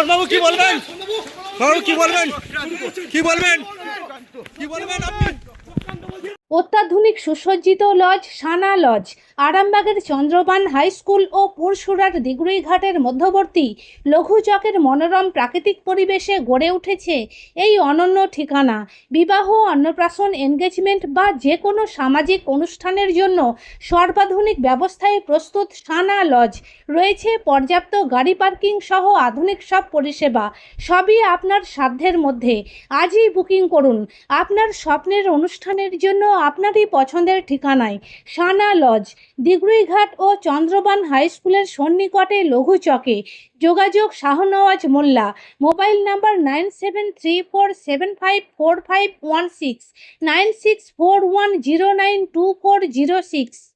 বাবু কি বলবেন? বাবু কি বলবেন? কি বলবেন? কি বলবেন আপনি? অত্যাধুনিক সুসজ্জিত লজ সানা লজ আরামবাগের চন্দ্রবান হাই স্কুল ও পুরসুরার দিগুড়িঘাটের মধ্যবর্তী লঘু চকের মনোরম প্রাকৃতিক পরিবেশে গড়ে উঠেছে এই অনন্য ঠিকানা। বিবাহ, অন্নপ্রাশন, এনগেজমেন্ট বা যে কোনো সামাজিক অনুষ্ঠানের জন্য সর্বাধুনিক ব্যবস্থায় প্রস্তুত সানা লজ। রয়েছে পর্যাপ্ত গাড়ি পার্কিং সহ আধুনিক সব পরিষেবা, সবই আপনার সাধ্যের মধ্যে। আজই বুকিং করুন আপনার স্বপ্নের অনুষ্ঠানের জন্য আপনারই পছন্দের ঠিকানায়। সানা লজ, দিগুড়িঘাট ও চন্দ্রবান হাই স্কুলের সন্নিকটে লঘু চকে। যোগাযোগ শাহনওয়াজ মোল্লা। Mobile number 9734754516, 9641092406।